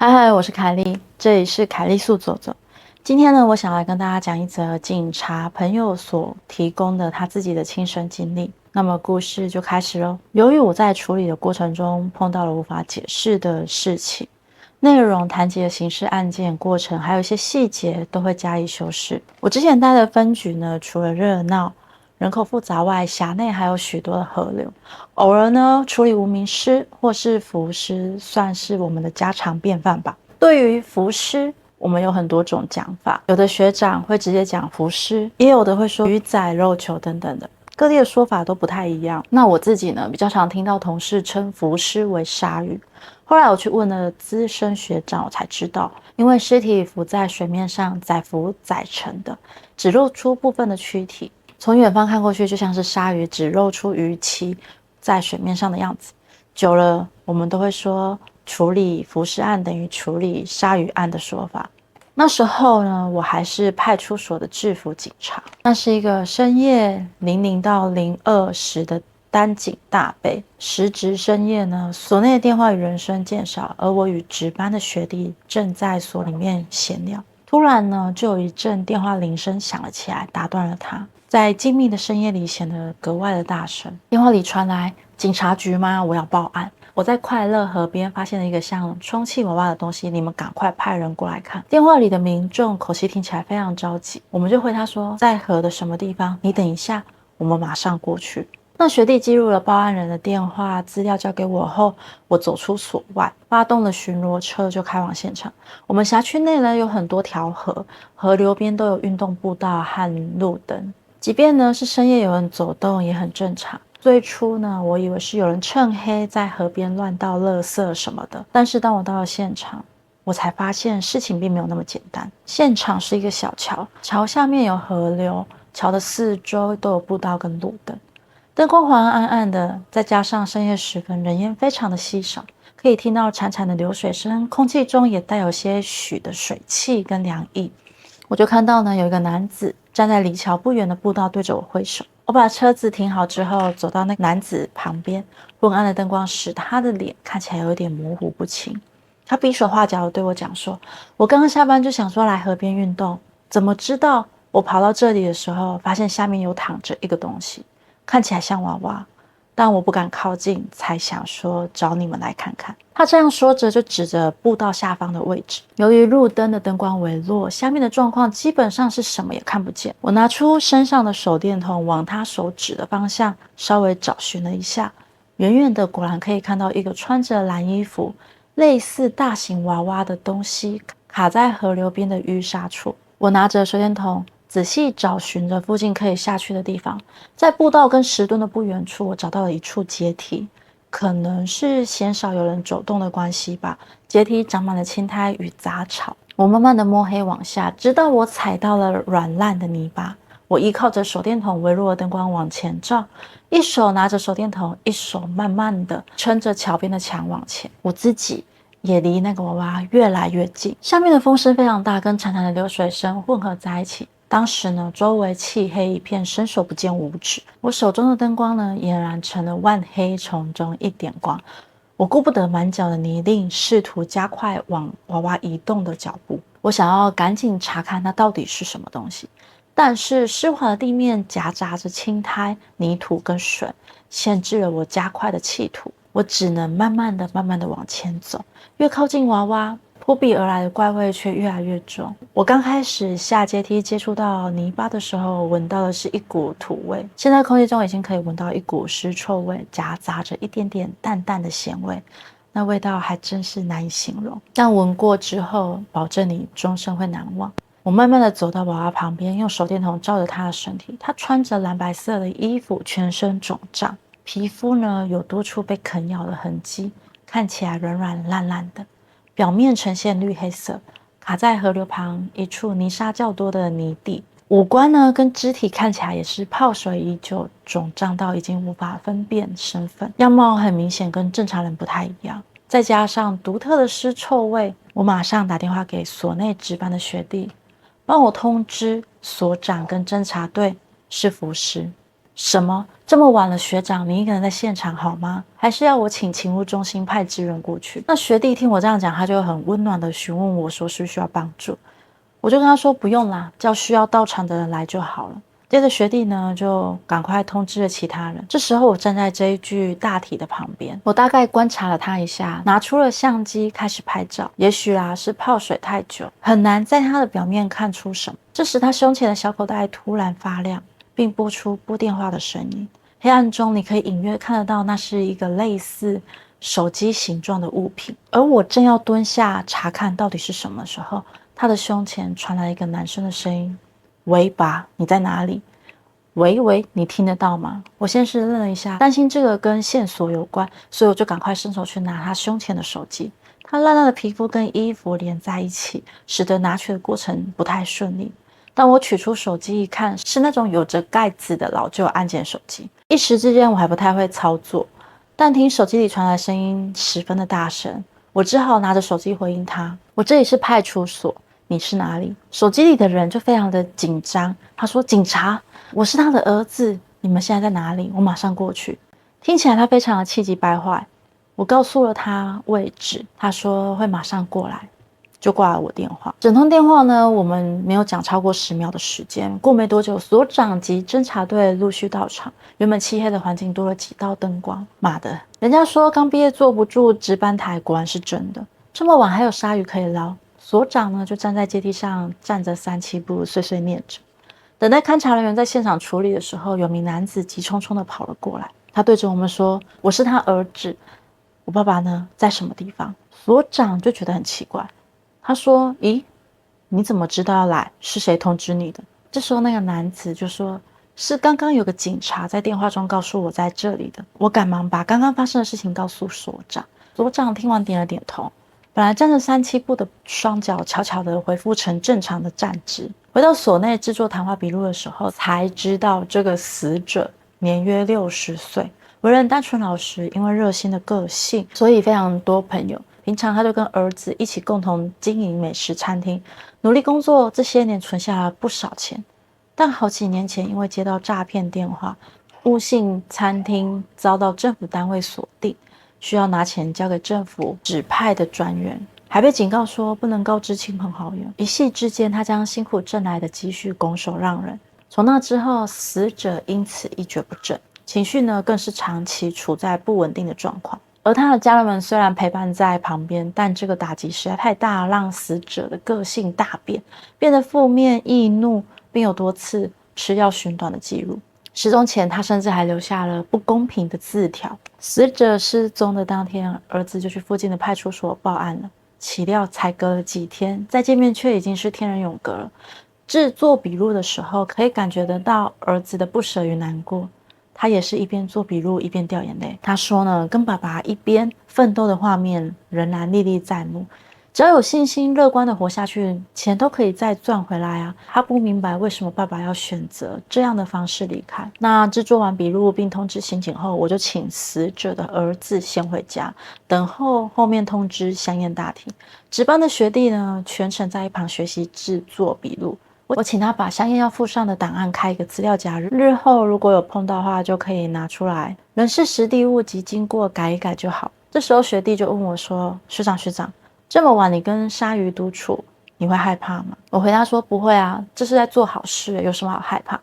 嗨嗨，我是凯莉，这里是凯莉速走走。今天呢，我想来跟大家讲一则警察朋友所提供的他自己的亲身经历。那么故事就开始咯。由于我在处理的过程中碰到了无法解释的事情，内容谈及的刑事案件过程，还有一些细节都会加以修饰。我之前待的分局呢，除了热闹、人口复杂外，辖内还有许多的河流。偶尔呢，处理无名尸或是浮尸，算是我们的家常便饭吧。对于浮尸，我们有很多种讲法，有的学长会直接讲浮尸，也有的会说鱼仔、肉球等等的，各地的说法都不太一样。那我自己呢，比较常听到同事称浮尸为鲨鱼。后来我去问了资深学长，我才知道，因为尸体浮在水面上，载浮载沉的，只露出部分的躯体，从远方看过去，就像是鲨鱼只露出鱼鳍在水面上的样子。久了，我们都会说处理浮尸案等于处理鲨鱼案的说法。那时候呢，我还是派出所的制服警察，那是一个深夜00到02时的单警大备。时值深夜呢，所内的电话与人声渐少，而我与值班的学弟正在所里面闲聊。突然呢，就有一阵电话铃声响了起来，打断了他。在静谧的深夜里显得格外的大声。电话里传来：“警察局吗？我要报案。我在快乐河边发现了一个像充气娃娃的东西，你们赶快派人过来看。”电话里的民众口气听起来非常着急，我们就回他说：“在河的什么地方？你等一下，我们马上过去。”那学弟记录了报案人的电话资料交给我后，我走出所外，发动了巡逻车就开往现场。我们辖区内呢有很多条河，河流边都有运动步道和路灯。即便呢是深夜有人走动也很正常。最初呢，我以为是有人趁黑在河边乱倒垃圾什么的，但是当我到了现场，我才发现事情并没有那么简单。现场是一个小桥，桥下面有河流，桥的四周都有步道跟路灯，灯光黄暗暗的，再加上深夜时分人烟非常的稀少，可以听到潺潺的流水声，空气中也带有些许的水汽跟凉意。我就看到呢，有一个男子站在离桥不远的步道，对着我挥手。我把车子停好之后，走到那个男子旁边，昏暗的灯光使他的脸看起来有一点模糊不清。他比手画脚的对我讲说：“我刚刚下班就想说来河边运动，怎么知道我跑到这里的时候，发现下面有躺着一个东西，看起来像娃娃。”但我不敢靠近，才想说找你们来看看。他这样说着，就指着步道下方的位置。由于路灯的灯光微弱，下面的状况基本上是什么也看不见。我拿出身上的手电筒，往他手指的方向稍微找寻了一下，远远的果然可以看到一个穿着蓝衣服、类似大型娃娃的东西卡在河流边的淤沙处。我拿着手电筒仔细找寻着附近可以下去的地方，在步道跟石墩的不远处，我找到了一处阶梯，可能是鲜少有人走动的关系吧。阶梯长满了青苔与杂草，我慢慢的摸黑往下，直到我踩到了软烂的泥巴。我依靠着手电筒微弱的灯光往前照，一手拿着手电筒，一手慢慢的撑着桥边的墙往前。我自己也离那个娃娃越来越近，下面的风声非常大，跟潺潺的流水声混合在一起。当时呢，周围漆黑一片，伸手不见五指。我手中的灯光呢，俨然成了万黑丛中一点光。我顾不得满脚的泥泞，试图加快往娃娃移动的脚步。我想要赶紧查看那到底是什么东西，但是湿滑的地面夹杂着青苔、泥土跟水，限制了我加快的企图。我只能慢慢的往前走，越靠近娃娃，扑鼻而来的怪味却越来越重。我刚开始下阶梯接触到泥巴的时候，闻到的是一股土味，现在空气中已经可以闻到一股尸臭味，夹杂着一点点淡淡的咸味，那味道还真是难以形容。但闻过之后，保证你终身会难忘。我慢慢的走到娃娃旁边，用手电筒照着他的身体。他穿着蓝白色的衣服，全身肿胀，皮肤呢有多处被啃咬的痕迹，看起来软软烂烂的，表面呈现绿黑色，卡在河流旁一处泥沙较多的泥地。五官呢跟肢体看起来也是泡水依旧，肿胀到已经无法分辨身份，样貌很明显跟正常人不太一样。再加上独特的尸臭味，我马上打电话给所内值班的学弟，帮我通知所长跟侦查队是浮尸。什么？这么晚了，学长，你一个人在现场好吗？还是要我请勤务中心派支援过去？那学弟听我这样讲，他就很温暖的询问我说是不是需要帮助。我就跟他说不用啦，叫需要到场的人来就好了。接着学弟呢就赶快通知了其他人。这时候我站在这一具大体的旁边，我大概观察了他一下，拿出了相机开始拍照。也许是泡水太久，很难在他的表面看出什么。这时他胸前的小口袋突然发亮，并拨出拨电话的声音。黑暗中你可以隐约看得到那是一个类似手机形状的物品。而我正要蹲下查看到底是什么的时候，他的胸前传来一个男生的声音：喂爸，你在哪里？喂喂，你听得到吗？我先是愣了一下，担心这个跟线索有关，所以我就赶快伸手去拿他胸前的手机。他烂烂的皮肤跟衣服连在一起，使得拿取的过程不太顺利。当我取出手机一看，是那种有着盖子的老旧按键手机。一时之间我还不太会操作，但听手机里传来声音十分的大声，我只好拿着手机回应他：我这里是派出所，你是哪里？手机里的人就非常的紧张，他说：警察，我是他的儿子，你们现在在哪里？我马上过去。听起来他非常的气急败坏。我告诉了他位置，他说会马上过来，就挂了我电话。整通电话呢，我们没有讲超过10秒的时间。过没多久，所长及侦察队陆续到场，原本漆黑的环境多了几道灯光。妈的，人家说刚毕业坐不住值班台，果然是真的。这么晚还有鲨鱼可以捞。所长呢就站在阶梯上站着3、7步，碎碎念着。等待勘察人员在现场处理的时候，有名男子急匆匆地跑了过来。他对着我们说：我是他儿子，我爸爸呢在什么地方？所长就觉得很奇怪，他说：咦，你怎么知道要来？是谁通知你的？这时候那个男子就说：是刚刚有个警察在电话中告诉我在这里的。我赶忙把刚刚发生的事情告诉所长。所长听完点了点头，本来站着3、7步的双脚悄悄地恢复成正常的站姿。回到所内制作谈话笔录的时候，才知道这个死者年约60岁，为人单纯老实，因为热心的个性，所以非常多朋友。平常他就跟儿子一起共同经营美食餐厅，努力工作，这些年存下了不少钱。但好几年前因为接到诈骗电话，误信餐厅遭到政府单位锁定，需要拿钱交给政府指派的专员，还被警告说不能告知亲朋好友。一夕之间，他将辛苦挣来的积蓄拱手让人。从那之后，死者因此一蹶不振，情绪呢更是长期处在不稳定的状况。而他的家人们虽然陪伴在旁边，但这个打击实在太大，让死者的个性大变，变得负面易怒，并有多次吃药寻短的记录。失踪前，他甚至还留下了不公平的字条。死者失踪的当天，儿子就去附近的派出所报案了。岂料才隔了几天，再见面却已经是天人永隔了。制作笔录的时候，可以感觉得到儿子的不舍与难过。他也是一边做笔录一边掉眼泪。他说呢，跟爸爸一边奋斗的画面仍然历历在目。只要有信心，乐观的活下去，钱都可以再赚回来啊！他不明白为什么爸爸要选择这样的方式离开。那制作完笔录并通知刑警后，我就请死者的儿子先回家，等候后面通知相验大厅。值班的学弟呢，全程在一旁学习制作笔录。我请他把相验要附上的档案开一个资料夹，日后如果有碰到的话，就可以拿出来，人事实地物及经过改一改就好。这时候学弟就问我说：学长，这么晚你跟鲨鱼独处，你会害怕吗？我回答说：不会啊，这是在做好事，有什么好害怕？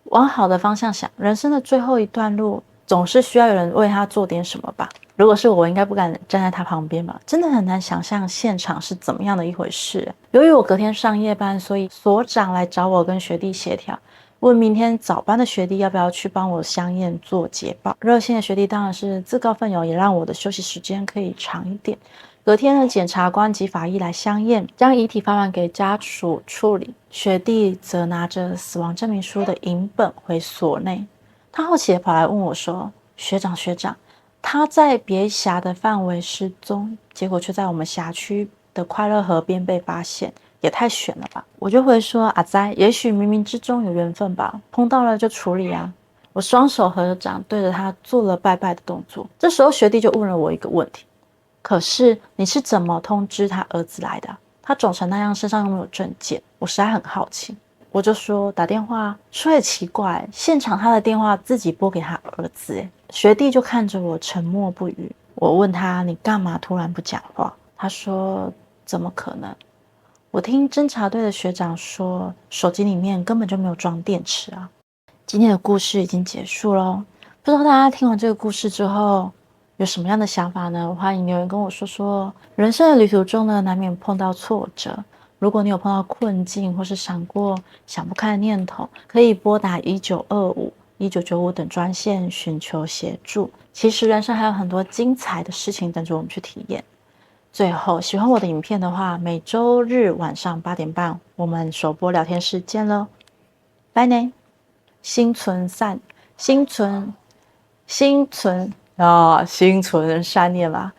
往好的方向想，人生的最后一段路，总是需要有人为他做点什么吧。如果是我应该不敢站在他旁边吧，真的很难想象现场是怎么样的一回事。由于我隔天上夜班，所以所长来找我跟学弟协调，问明天早班的学弟要不要去帮我相验做捷报。热心的学弟当然是自告奋勇，也让我的休息时间可以长一点。隔天的检察官及法医来相验，将遗体发还给家属处理。学弟则拿着死亡证明书的影本回所内。他好奇地跑来问我说：学长，他在别辖的范围失踪，结果却在我们辖区的快乐河边被发现，也太悬了吧。我就会说：阿哉，也许冥冥之中有缘分吧，碰到了就处理啊。我双手合掌，对着他做了拜拜的动作。这时候学弟就问了我一个问题：可是你是怎么通知他儿子来的？他肿成那样，身上又没有证件，我实在很好奇。我就说打电话，说也奇怪，现场他的电话自己拨给他儿子。学弟就看着我沉默不语。我问他，你干嘛突然不讲话？他说，怎么可能？我听侦查队的学长说，手机里面根本就没有装电池啊。今天的故事已经结束咯，不知道大家听完这个故事之后有什么样的想法呢？欢迎留言跟我说说。人生的旅途中呢，难免碰到挫折。如果你有碰到困境，或是闪过想不开的念头，可以拨打1925、1995等专线寻求协助。其实人生还有很多精彩的事情等着我们去体验。最后，喜欢我的影片的话，每周日晚上8点半，我们首播聊天室见喽，拜呢！心存善念吧。